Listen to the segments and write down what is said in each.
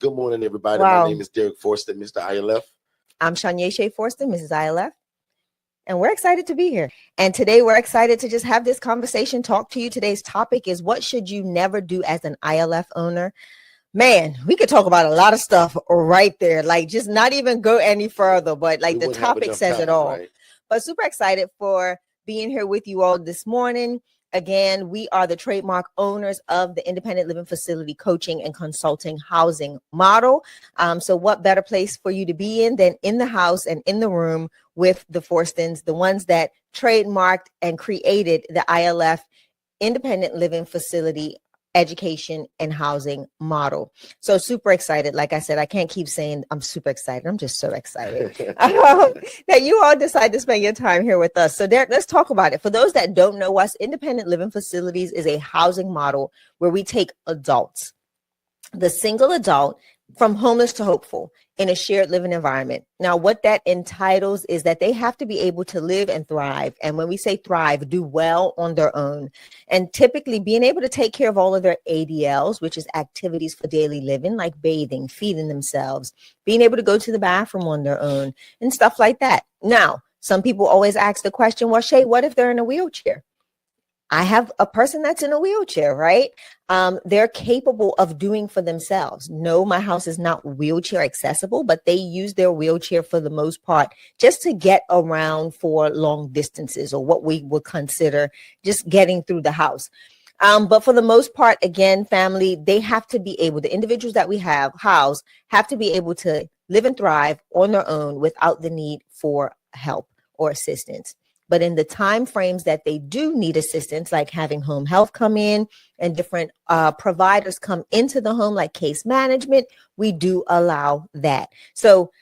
Good morning, everybody. Wow. My name is Derek Forston, Mr. ILF. I'm Shanya Shea Forston, Mrs. ILF. And we're excited to be here. And today we're excited to just have this conversation, talk to you. Today's topic is what should you never do as an ILF owner? Man, we could talk about a lot of stuff right there. Like just not even go any further, but like the topic says it all. Right? But super excited for being here with you all this morning. Again, we are the trademark owners of the Independent Living Facility Coaching and Consulting Housing Model. So what better place for you to be in than in the house and in the room with the Forstons, the ones that trademarked and created the ILF Independent Living Facility Education and Housing Model. So super excited. Like I said, I can't keep saying I'm super excited. I'm just so excited that you all decide to spend your time here with us. So Derek, let's talk about it. For those that don't know us, Independent Living Facilities is a housing model where we take adults, the single adult, from homeless to hopeful in a shared living environment. Now, what that entitles is that they have to be able to live and thrive. And when we say thrive, do well on their own. And typically being able to take care of all of their ADLs, which is activities for daily living, like bathing, feeding themselves, being able to go to the bathroom on their own and stuff like that. Now, some people always ask the question, well, Shay, what if they're in a wheelchair? I have a person that's in a wheelchair, right? They're capable of doing for themselves. No, my house is not wheelchair accessible, but they use their wheelchair for the most part just to get around for long distances or what we would consider just getting through the house. But for the most part, again, family, they have to be able, the individuals that we have housed have to be able to live and thrive on their own without the need for help or assistance. But in the time frames that they do need assistance, like having home health come in and different providers come into the home, like case management, we do allow that. So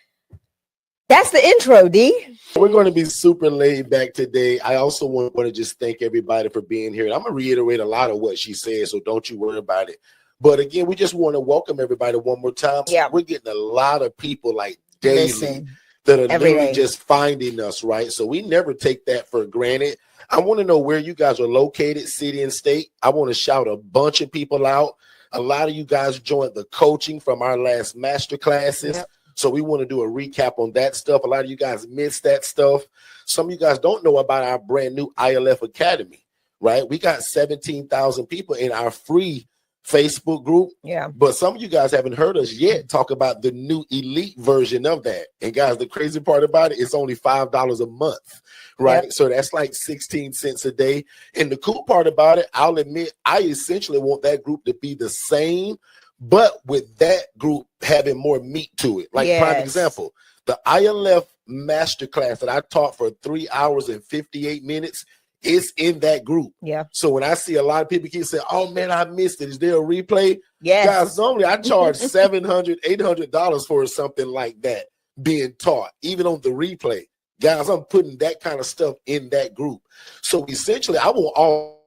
that's the intro, D. We're going to be super laid back today. I also want to just thank everybody for being here. And I'm going to reiterate a lot of what she said, so don't you worry about it. But again, we just want to welcome everybody one more time. Yeah. We're getting a lot of people like daily that are literally just finding us, right? So we never take that for granted. I want to know where you guys are located, city and state. I want to shout a bunch of people out. A lot of you guys joined the coaching from our last master classes. Yep. So we want to do a recap on that stuff. A lot of you guys missed that stuff. Some of you guys don't know about our brand new ILF Academy, right? We got 17,000 people in our free Facebook group. Yeah. But some of you guys haven't heard us yet talk about the new elite version of that. And guys, the crazy part about it, it's only $5 a month, right? Yep. So that's like 16 cents a day. And the cool part about it, I'll admit, I essentially want that group to be the same, but with that group having more meat to it. Like prime example, the ILF masterclass that I taught for 3 hours and 58 minutes, it's in that group. Yeah. So when I see a lot of people keep saying, oh man, I missed it. Is there a replay? Yes. Guys, normally I charge $700, $800 for something like that being taught, even on the replay. Guys, I'm putting that kind of stuff in that group. So essentially, I want all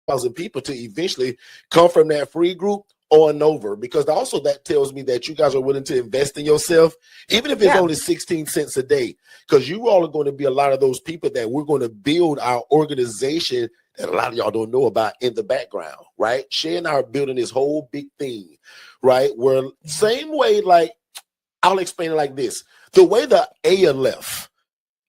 1,000 people to eventually come from that free group on over, because also that tells me that you guys are willing to invest in yourself, even if it's only 16 cents a day, because you all are going to be a lot of those people that we're going to build our organization that a lot of y'all don't know about in the background, right? Shay and I are building this whole big thing, right? Where same way, like I'll explain it like this. The way the ALF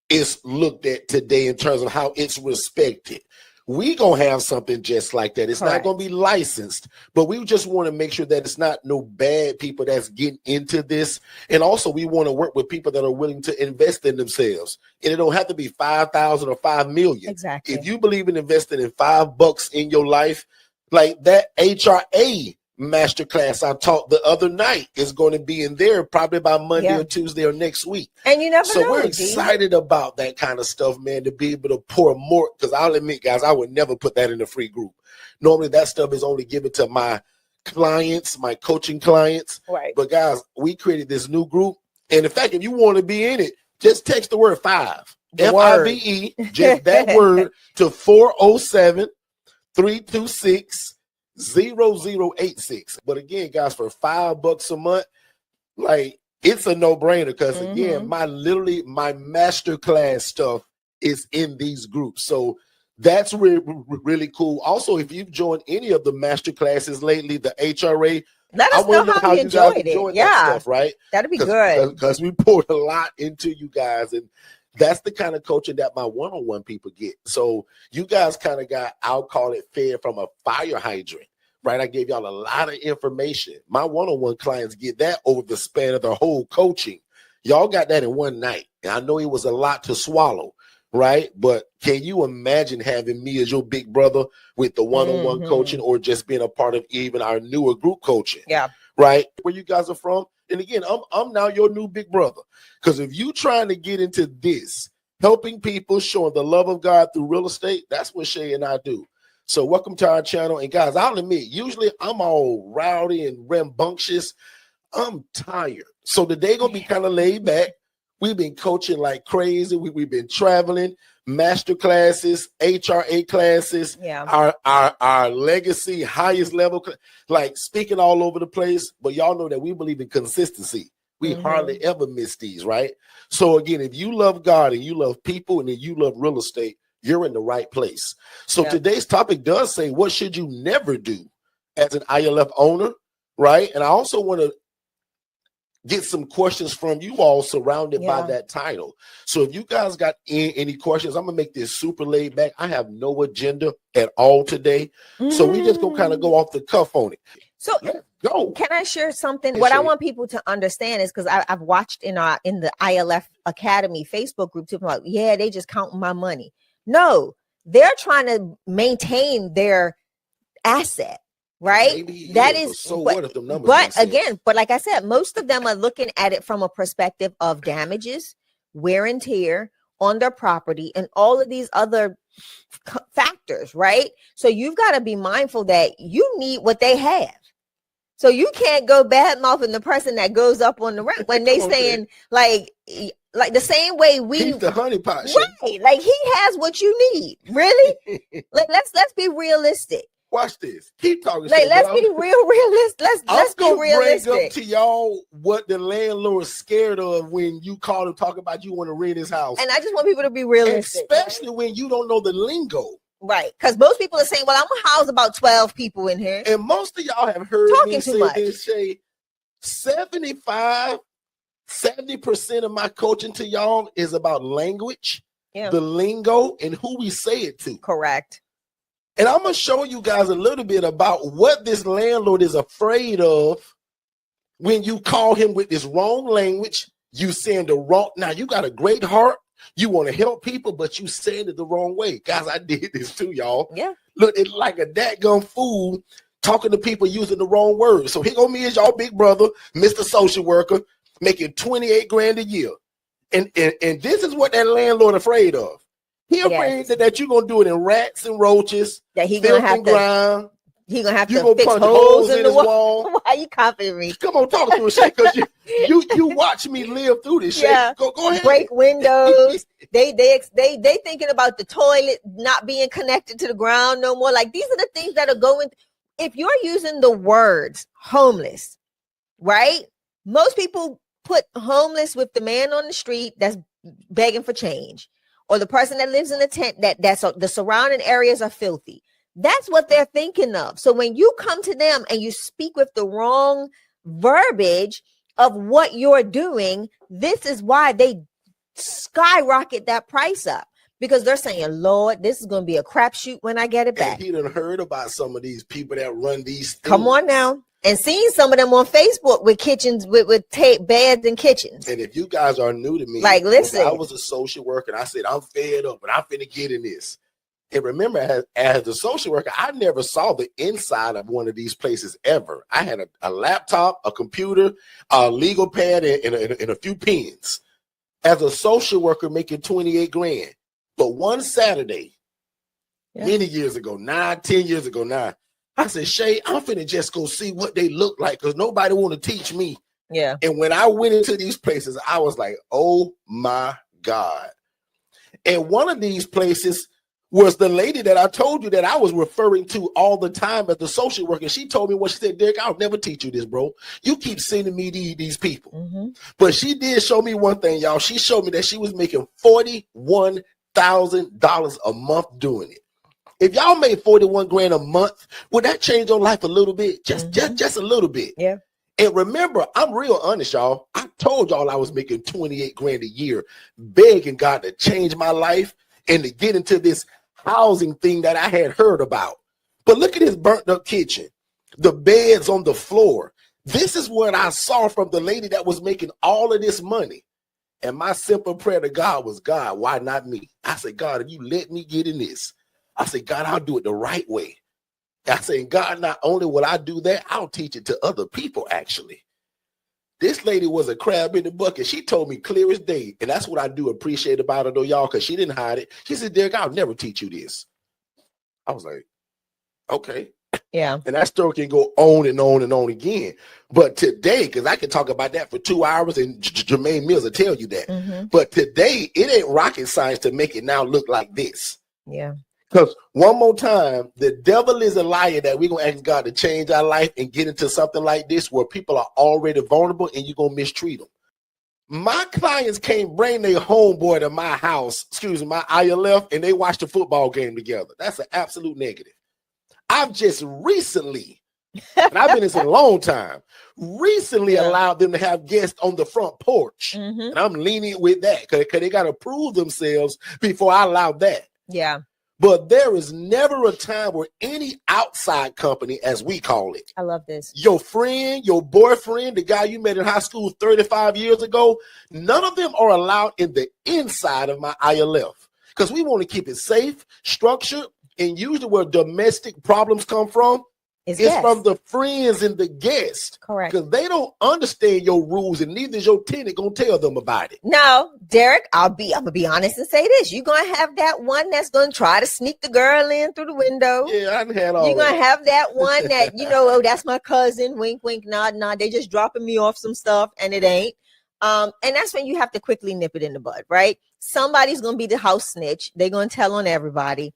is looked at today in terms of how it's respected, we gonna have something just like that. It's not gonna be licensed, but we just want to make sure that it's not no bad people that's getting into this. And also we want to work with people that are willing to invest in themselves. And it don't have to be 5,000 or 5 million. Exactly. If you believe in investing in $5 in your life, like that HRA masterclass I taught the other night is going to be in there probably by Monday or Tuesday or next week. And you never know. So we're excited about that kind of stuff, man, to be able to pour more, because I'll admit, guys, I would never put that in a free group. Normally that stuff is only given to my clients, my coaching clients. Right. But guys, we created this new group. And in fact, if you want to be in it, just text the word 5, F-I-V-E, just that word to 407-326-0086. But again, guys, for $5 a month, like, it's a no-brainer, because again, my masterclass stuff is in these groups. So that's really cool. Also, if you've joined any of the master classes lately, the HRA, Let I us want know to know how you you guys enjoyed it. enjoyed that Yeah, stuff, right? that'd be good. Because we poured a lot into you guys, and that's the kind of coaching that my one-on-one people get. So you guys kind of got, I'll call it, fed from a fire hydrant, right? I gave y'all a lot of information. My one-on-one clients get that over the span of the whole coaching. Y'all got that in one night. And I know it was a lot to swallow, right? But can you imagine having me as your big brother with the one-on-one coaching, or just being a part of even our newer group coaching? Yeah. Right? Where you guys are from. And again, I'm now your new big brother. Because if you trying to get into this, helping people, showing the love of God through real estate, that's what Shay and I do. So welcome to our channel. And guys, I'll admit, usually I'm all rowdy and rambunctious. I'm tired. So today gonna be kind of laid back. We've been coaching like crazy. We've been traveling, master classes, HRA classes, our legacy, highest level, like speaking all over the place. But y'all know that we believe in consistency. We hardly ever miss these, right? So again, if you love God and you love people and then you love real estate, you're in the right place. So today's topic does say, what should you never do as an ILF owner, right? And I also want to get some questions from you all surrounded by that title. So if you guys got any questions, I'm gonna make this super laid back. I have no agenda at all today. So we just gonna kind of go off the cuff on it. So let's go. Can I share something? What I want people to understand is, because I've watched in the ILF Academy Facebook group too, like, yeah, they just counting my money. No, they're trying to maintain their asset. Right? That is so what if the numbers but again, but like I said, most of them are looking at it from a perspective of damages, wear and tear on their property, and all of these other factors, right? So you've got to be mindful that you need what they have. So you can't go bad mouthing the person that goes up on the rent when they saying like the same way we keep the honeypot, right? Like he has what you need, really. Let's be realistic. Watch this. Keep talking. Like, let's be realistic. Let's be realistic. Bring up to y'all what the landlord's scared of when you call and talk about you want to rent his house. And I just want people to be realistic, especially when you don't know the lingo. Right? Because most people are saying, "Well, I'm gonna house about 12 people in here," and most of y'all have heard talking me too say much. This, say 70% of my coaching to y'all is about language, the lingo, and who we say it to. Correct. And I'm going to show you guys a little bit about what this landlord is afraid of when you call him with this wrong language. You saying the wrong. Now, you got a great heart. You want to help people, but you saying it the wrong way. Guys, I did this too, y'all. Yeah. Look, it's like a dadgum fool talking to people using the wrong words. So here go me as y'all big brother, Mr. Social Worker, making 28 grand a year. And this is what that landlord afraid of. He afraid that you're gonna do it in rats and roaches. That he gonna have to grind. He gonna have you to gonna fix punch holes in the wall. Why are you copying me? Come on, talk to us, Shay, because you watch me live through this. Shay. Yeah. Go ahead. Break windows. they thinking about the toilet not being connected to the ground no more. Like, these are the things that are going. If you're using the words homeless, right? Most people put homeless with the man on the street that's begging for change, or the person that lives in a tent that's the surrounding areas are filthy. That's what they're thinking of. So when you come to them and you speak with the wrong verbiage of what you're doing, this is why they skyrocket that price up, because they're saying, Lord, this is going to be a crapshoot when I get it back. And he done heard about some of these people that run these things. Come on now. And seeing some of them on Facebook with kitchens, with beds and kitchens. And if you guys are new to me, like, listen, I was a social worker and I said, I'm fed up and I'm finna get in this. And remember, as a social worker, I never saw the inside of one of these places ever. I had a laptop, a computer, a legal pad, and a few pens. As a social worker making 28 grand. But one Saturday, many years ago, 10 years ago now, I said, Shay, I'm finna just go see what they look like, because nobody want to teach me. Yeah. And when I went into these places, I was like, oh my God. And one of these places was the lady that I told you that I was referring to all the time as the social worker. She told me what she said, Derek, I'll never teach you this, bro. You keep sending me these people. Mm-hmm. But she did show me one thing, y'all. She showed me that she was making $41,000 a month doing it. If y'all made 41 grand a month, would that change your life a little bit? Just a little bit. Yeah. And remember, I'm real honest, y'all. I told y'all I was making 28 grand a year, begging God to change my life and to get into this housing thing that I had heard about. But look at this burnt up kitchen, the beds on the floor. This is what I saw from the lady that was making all of this money. And my simple prayer to God was, God, why not me? I said, God, if you let me get in this, I said, God, I'll do it the right way. I said, God, not only will I do that, I'll teach it to other people, actually. This lady was a crab in the bucket. She told me clear as day. And that's what I do appreciate about her, though, y'all, because she didn't hide it. She said, Derek, I'll never teach you this. I was like, okay. Yeah. And that story can go on and on and on again. But today, because I can talk about that for 2 hours, and Jermaine Mills will tell you that. But today, it ain't rocket science to make it now look like this. Yeah. Because one more time, the devil is a liar that we're going to ask God to change our life and get into something like this where people are already vulnerable and you're going to mistreat them. My clients can't bring their homeboy to my house, my ILF, and they watch the football game together. That's an absolute negative. I've just recently, and I've been in this a long time, allowed them to have guests on the front porch. And I'm lenient with that because they got to prove themselves before I allow that. Yeah. But there is never a time where any outside company, as we call it, I love this, your friend, your boyfriend, the guy you met in high school 35 years ago, none of them are allowed in the inside of my ILF because we want to keep it safe, structured, and usually where domestic problems come from is from the friends and the guests. Correct. Because they don't understand your rules, and neither is your tenant going to tell them about it. Now, Derek, I'm gonna be honest and say this. You're gonna have that one that's gonna try to sneak the girl in through the window. Yeah, I done had all You're gonna have that one that, oh, that's my cousin, wink, wink, nod, nod. They just dropping me off some stuff and it ain't. And that's when you have to quickly nip it in the bud, right? Somebody's gonna be the house snitch. They're gonna tell on everybody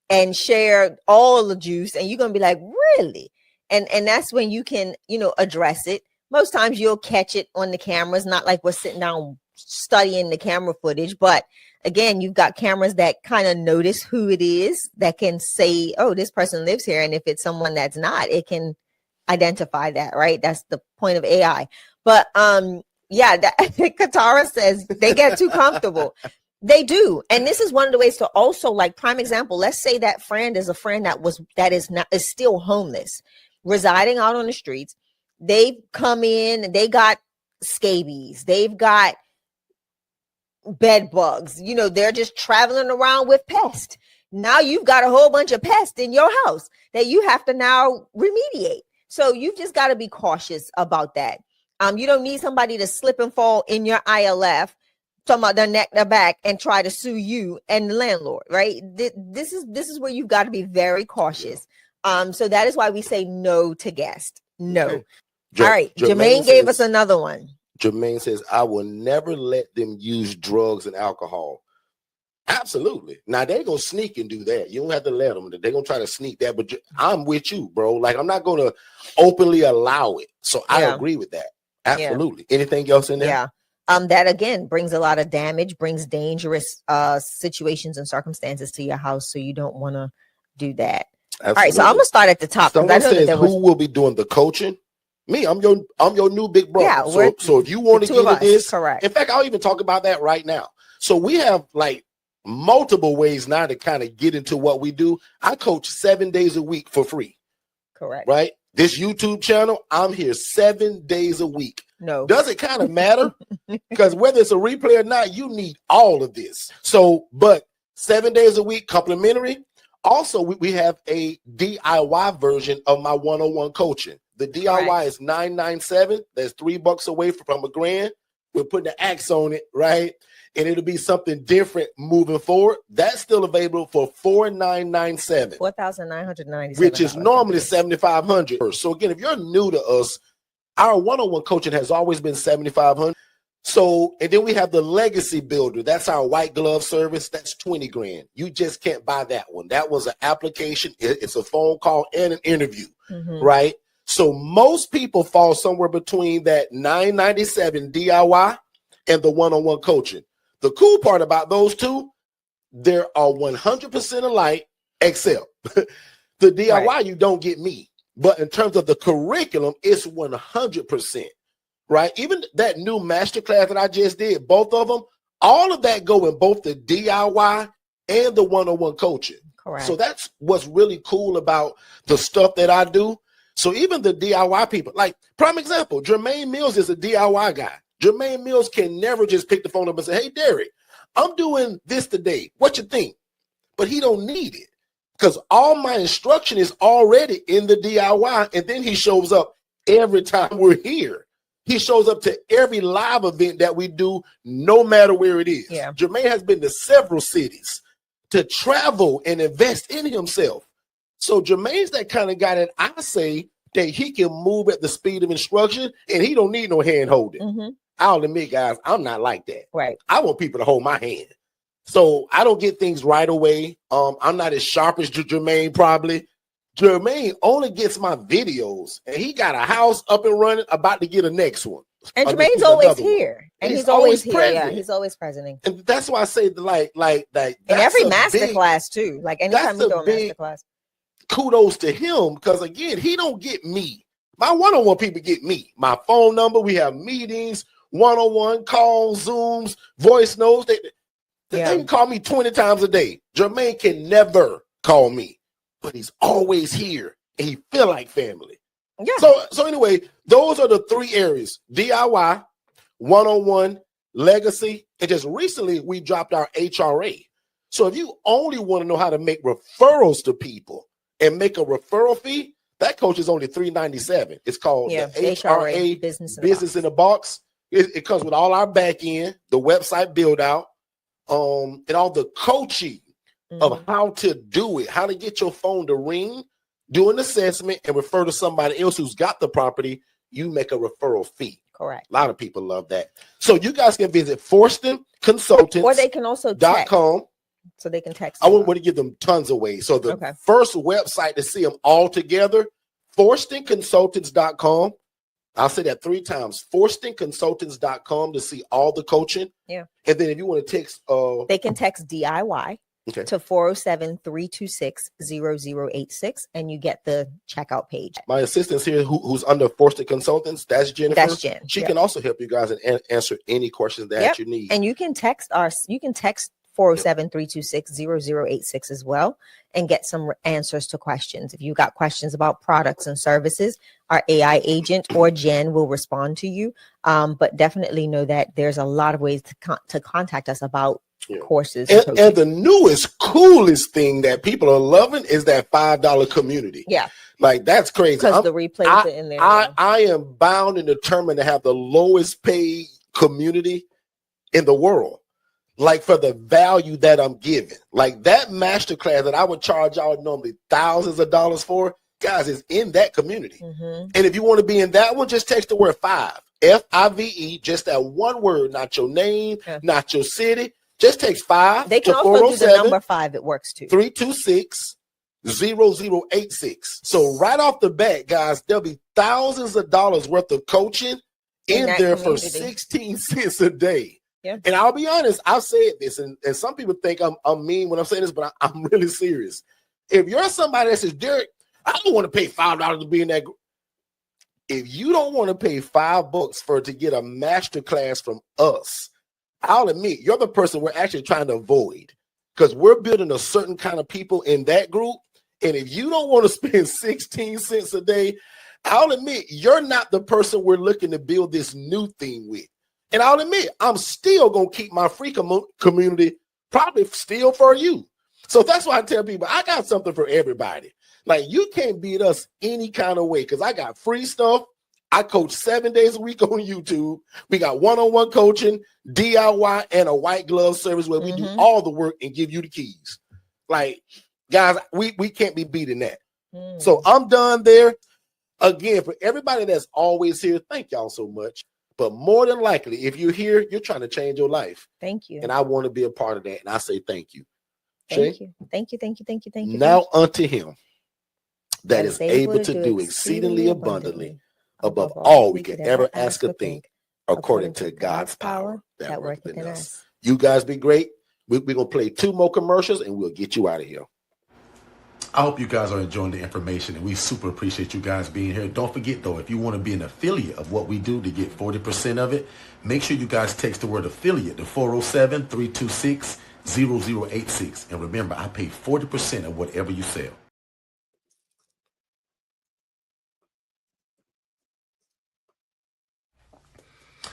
and share all the juice, and you're gonna be like, really? And that's when you can, address it. Most times you'll catch it on the cameras, not like we're sitting down studying the camera footage, but again, you've got cameras that kind of notice who it is, that can say, oh, this person lives here. And if it's someone that's not, it can identify that, right? That's the point of AI. But Katara says they get too comfortable. They do. And this is one of the ways to also, like, prime example, let's say that friend is a friend that is still homeless, residing out on the streets. They've come in and they got scabies. They've got bed bugs. They're just traveling around with pests. Now you've got a whole bunch of pests in your house that you have to now remediate. So you've just got to be cautious about that. You don't need somebody to slip and fall in your ILF, talking about their neck, their back, and try to sue you and the landlord, right? This is where you've got to be very cautious. So that is why we say no to guests. No. Okay. All right. Jermaine gave us another one. Jermaine says, I will never let them use drugs and alcohol. Absolutely. Now, they're going to sneak and do that. You don't have to let them. They're going to try to sneak that. But I'm with you, bro. Like, I'm not going to openly allow it. So I agree with that. Absolutely. Yeah. Anything else in there? Yeah. That again brings a lot of damage, brings dangerous situations and circumstances to your house. So you don't want to do that. Absolutely. All right. So I'm gonna start at the top. Someone says, who will be doing the coaching? Me. I'm your new big brother. Yeah, so if you want to get into this, correct. In fact, I'll even talk about that right now. So we have like multiple ways now to kind of get into what we do. I coach 7 days a week for free. Correct. Right. This YouTube channel, I'm here 7 days a week. No. Does it kind of matter? Because whether it's a replay or not, you need all of this. So, but 7 days a week, complimentary. Also, we have a DIY version of my one-on-one coaching. The DIY is $997. That's $3 away from $1,000. We're putting the axe on it, right? And it'll be something different moving forward. That's still available for $4,997. $4,997. Which is normally $7,500. So again, if you're new to us, our one-on-one coaching has always been $7,500. So, and then we have the Legacy Builder. That's our white glove service. That's $20,000. You just can't buy that one. That was an application. It's a phone call and an interview, right? So most people fall somewhere between that $997 DIY and the one-on-one coaching. The cool part about those two, they are 100% alike Except the DIY, you don't get me. But in terms of the curriculum, it's 100%, right? Even that new masterclass that I just did, both of them, all of that go in both the DIY and the one-on-one coaching. Correct. So that's what's really cool about the stuff that I do. So even the DIY people, like prime example, Jermaine Mills is a DIY guy. Jermaine Mills can never just pick the phone up and say, hey, Derek, I'm doing this today. What you think? But he don't need it because all my instruction is already in the DIY. And then he shows up every time we're here. He shows up to every live event that we do, no matter where it is. Yeah. Jermaine has been to several cities to travel and invest in himself. So Jermaine's that kind of guy that I say that he can move at the speed of instruction and he don't need no hand holding. Mm-hmm. I'll admit, guys, I'm not like that. Right. I want people to hold my hand. So I don't get things right away. I'm not as sharp as Jermaine probably. Jermaine only gets my videos, and he got a house up and running, about to get a next one. And Jermaine's always here. And he's he's always here. present. Yeah, he's always present. And that's why I say like in every masterclass too. Like anytime we do a masterclass. Kudos to him, because again, he don't get me. My one-on-one people get me. My phone number, we have meetings, one-on-one calls, Zooms, voice notes. They can call me 20 times a day. Jermaine can never call me, but he's always here and he feel like family. Yeah. So anyway, those are the three areas: DIY, one-on-one, legacy, and just recently we dropped our HRA. So if you only want to know how to make referrals to people and make a referral fee, that coach is only $397. It's called the HRA Business in a Box. It comes with all our back end, the website build out, and all the coaching of how to do it, how to get your phone to ring, do an assessment, and refer to somebody else who's got the property. You make a referral fee. Correct. A lot of people love that. So you guys can visit Forston Consultants. Or they can also text. So they can text. I wouldn't want to give them tons away. So the first website to see them all together, ForstonConsultants.com. I'll say that 3 times. ForstonConsultants.com to see all the coaching. Yeah. And then if you want to text, they can text DIY to 407-326-0086, and you get the checkout page. My assistant's here who's under Forston Consultants. That's Jennifer. That's Jen. She can also help you guys and answer any questions that you need. And you can text 407-326-0086 as well and get some answers to questions. If you got questions about products and services, our AI agent or Jen will respond to you. But definitely know that there's a lot of ways to contact us about courses. And the newest, coolest thing that people are loving is that $5 community. Yeah. Like, that's crazy. Because the replays are in there. I am bound and determined to have the lowest paid community in the world. Like, for the value that I'm giving. Like, that masterclass that I would charge y'all normally thousands of dollars for, guys, is in that community. And if you want to be in that one, just text the word 5, F-I-V-E, just that one word, not your name, not your city. Just text 5. They can also do the number 5. It works too. 326-0086. So right off the bat, guys, there'll be thousands of dollars worth of coaching in there for 16 cents a day. Yeah. And I'll be honest, I've said this, and some people think I'm mean when I'm saying this, but I'm really serious. If you're somebody that says, Derek, I don't want to pay $5 to be in that group. If you don't want to pay $5 to get a master class from us, I'll admit you're the person we're actually trying to avoid, because we're building a certain kind of people in that group. And if you don't want to spend 16 cents a day, I'll admit you're not the person we're looking to build this new thing with. And I'll admit, I'm still going to keep my free community probably still for you. So that's why I tell people, I got something for everybody. Like, you can't beat us any kind of way, because I got free stuff. I coach 7 days a week on YouTube. We got one-on-one coaching, DIY, and a white glove service where we do all the work and give you the keys. Like, guys, we can't be beating that. So I'm done there. Again, for everybody that's always here, thank y'all so much. But more than likely, if you're here, you're trying to change your life. Thank you. And I want to be a part of that. And I say thank you. Thank you. Thank you. Thank you. Thank you. Thank you. Now unto him that is able to do exceedingly abundantly above all we could ever ask or think, according to God's power that worketh in us. You guys be great. We're going to play 2 more commercials and we'll get you out of here. I hope you guys are enjoying the information, and we super appreciate you guys being here. Don't forget, though, if you want to be an affiliate of what we do to get 40% of it, make sure you guys text the word affiliate to 407-326-0086. And remember, I pay 40% of whatever you sell.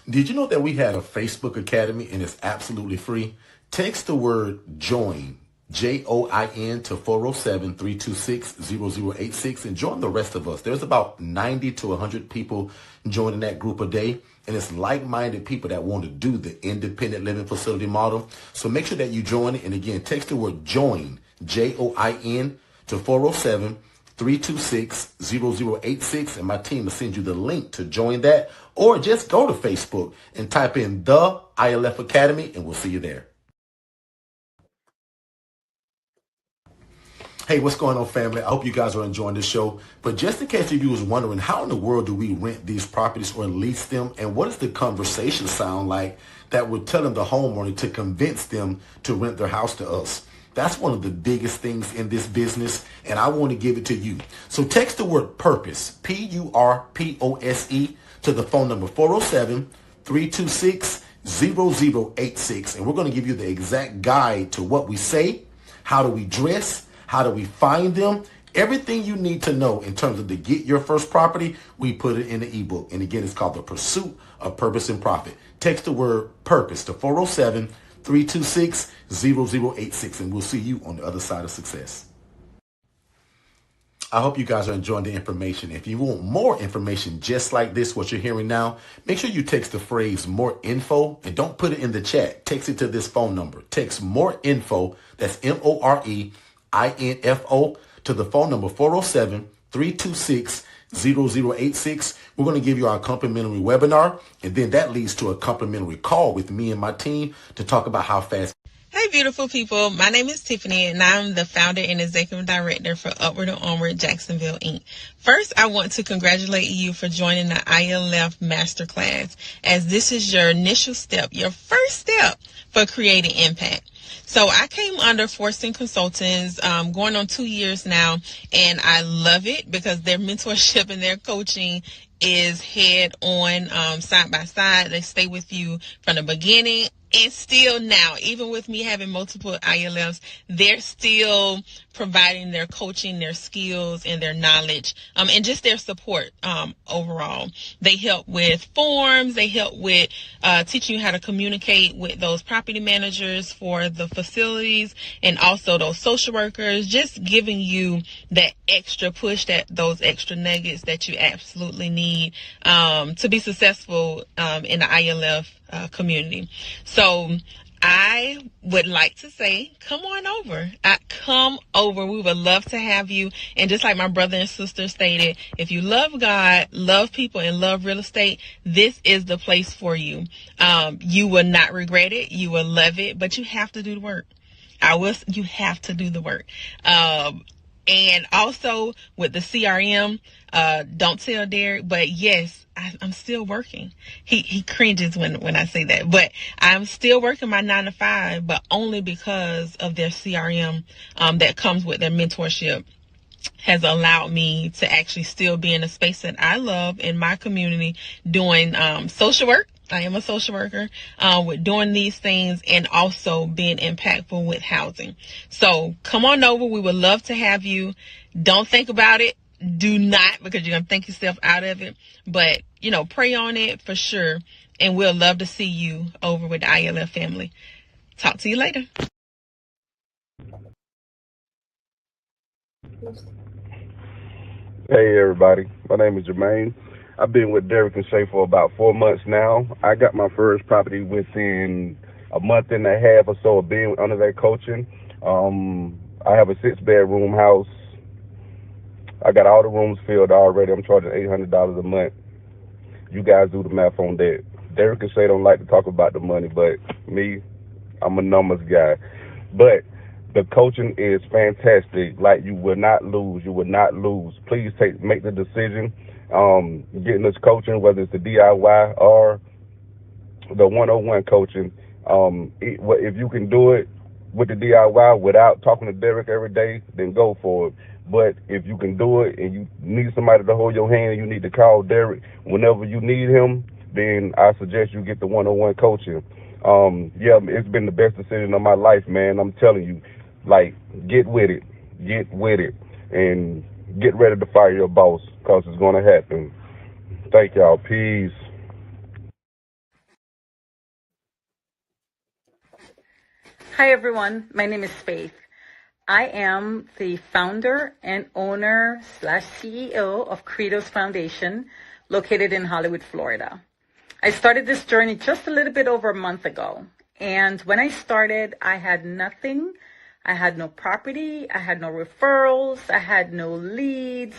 Did you know that we had a Facebook Academy and it's absolutely free? Text the word JOIN, JOIN to 407-326-0086 and join the rest of us. There's about 90 to 100 people joining that group a day. And it's like-minded people that want to do the independent living facility model. So make sure that you join it. And again, text the word JOIN, JOIN to 407-326-0086. And my team will send you the link to join that. Or just go to Facebook and type in the ILF Academy and we'll see you there. Hey, what's going on, family? I hope you guys are enjoying the show. But just in case you was wondering, how in the world do we rent these properties or lease them? And what does the conversation sound like that would tell them the homeowner to convince them to rent their house to us? That's one of the biggest things in this business, and I want to give it to you. So text the word PURPOSE, PURPOSE, to the phone number 407-326-0086. And we're going to give you the exact guide to what we say, how do we dress, how do we find them, everything you need to know in terms of to get your first property. We put it in the ebook. And again, it's called The Pursuit of Purpose and Profit. Text the word PURPOSE to 407-326-0086. And we'll see you on the other side of success. I hope you guys are enjoying the information. If you want more information just like this, what you're hearing now, make sure you text the phrase more info and don't put it in the chat. Text it to this phone number. Text more info. That's MOREINFO to the phone number 407-326-0086. We're going to give you our complimentary webinar, and then that leads to a complimentary call with me and my team to talk about how fast. Hey, beautiful people. My name is Tiffany, and I'm the founder and executive director for Upward Onward Jacksonville Inc. First, I want to congratulate you for joining the ILF Masterclass, as this is your initial step, your first step for creating impact. So I came under Forston Consultants going on 2 years now, and I love it because their mentorship and their coaching is head on, side by side. They stay with you from the beginning and still now. Even with me having multiple ILFs, they're still providing their coaching, their skills, and their knowledge, and just their support overall. They help with forms. They help with teaching you how to communicate with those property managers for the facilities and also those social workers, just giving you that extra push, those extra nuggets that you absolutely need to be successful in the ILF community. So I would like to say, come on over. Come over. We would love to have you. And just like my brother and sister stated, if you love God, love people, and love real estate, this is the place for you. You will not regret it. You will love it, but you have to do the work. You have to do the work. And also with the CRM, don't tell Derek, but yes, I'm still working. He cringes when I say that, but I'm still working my 9 to 5, but only because of their CRM that comes with their mentorship has allowed me to actually still be in a space that I love in my community doing social work. I am a social worker with doing these things and also being impactful with housing. So come on over. We would love to have you. Don't think about it. Do not, because you're going to think yourself out of it. But, pray on it for sure. And we'll love to see you over with the ILF family. Talk to you later. Hey, everybody. My name is Jermaine. I've been with Derek and Shay for about 4 months now. I got my first property within a month and a half or so of being under their coaching. I have a 6-bedroom house. I got all the rooms filled already. I'm charging $800 a month. You guys do the math on that. Derek and Shay don't like to talk about the money, but me, I'm a numbers guy. But the coaching is fantastic. Like, you will not lose. You will not lose. Please make the decision. Getting this coaching, whether it's the DIY or the 101 coaching, if you can do it, with the DIY without talking to Derek every day, then go for it. But if you can do it and you need somebody to hold your hand and you need to call Derek whenever you need him, then I suggest you get the one-on-one coaching. Yeah, it's been the best decision of my life, man. I'm telling you, like, get with it, and get ready to fire your boss, because it's going to happen. Thank y'all. Peace. Hi, everyone. My name is Faith. I am the founder and owner / CEO of Credos Foundation, located in Hollywood, Florida. I started this journey just a little bit over a month ago. And when I started, I had nothing. I had no property. I had no referrals. I had no leads.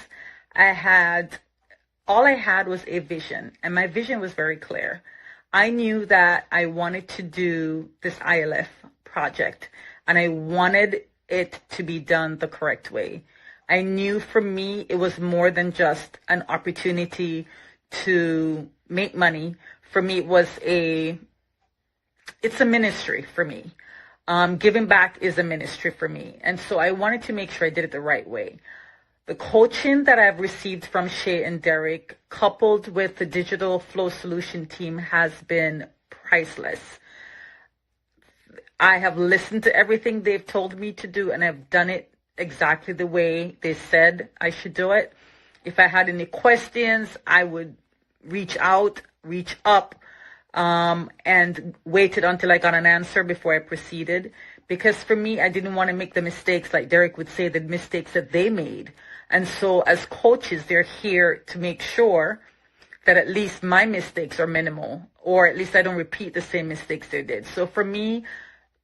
All I had was a vision. And my vision was very clear. I knew that I wanted to do this ILF project, and I wanted it to be done the correct way. I knew for me, it was more than just an opportunity to make money. For me, it's a ministry for me. Giving back is a ministry for me. And so I wanted to make sure I did it the right way. The coaching that I've received from Shay and Derek, coupled with the Digital Flow Solution team, has been priceless. I have listened to everything they've told me to do, and I've done it exactly the way they said I should do it. If I had any questions, I would reach up, and waited until I got an answer before I proceeded. Because for me, I didn't want to make the mistakes, like Derek would say, the mistakes that they made. And so as coaches, they're here to make sure that at least my mistakes are minimal, or at least I don't repeat the same mistakes they did. So for me,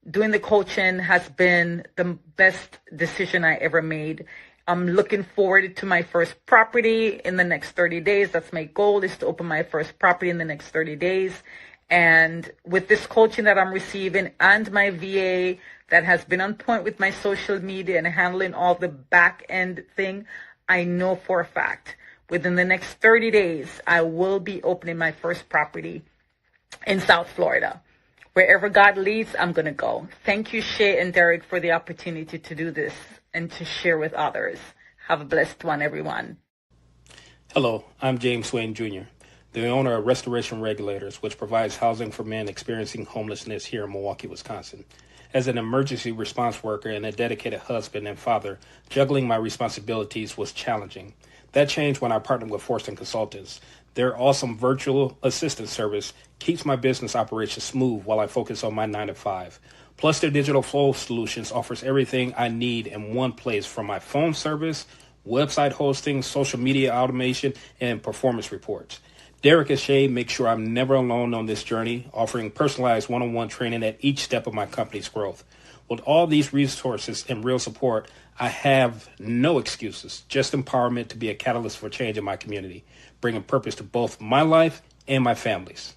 doing the coaching has been the best decision I ever made. I'm looking forward to my first property in the next 30 days. That's my goal, is to open my first property in the next 30 days. And with this coaching that I'm receiving and my VA that has been on point with my social media and handling all the back end thing, I know for a fact within the next 30 days, I will be opening my first property in South Florida. Wherever God leads, I'm going to go. Thank you, Shay and Derek, for the opportunity to do this and to share with others. Have a blessed one, everyone. Hello, I'm James Swain Jr., the owner of Restoration Regulators, which provides housing for men experiencing homelessness here in Milwaukee, Wisconsin. As an emergency response worker and a dedicated husband and father, juggling my responsibilities was challenging. That changed when I partnered with Forston Consultants. Their awesome virtual assistant service keeps my business operations smooth while I focus on my 9-to-5. Plus, their digital flow solutions offers everything I need in one place, from my phone service, website hosting, social media automation, and performance reports. Derek and Shay make sure I'm never alone on this journey, offering personalized one-on-one training at each step of my company's growth. With all these resources and real support, I have no excuses, just empowerment to be a catalyst for change in my community, bringing purpose to both my life and my family's.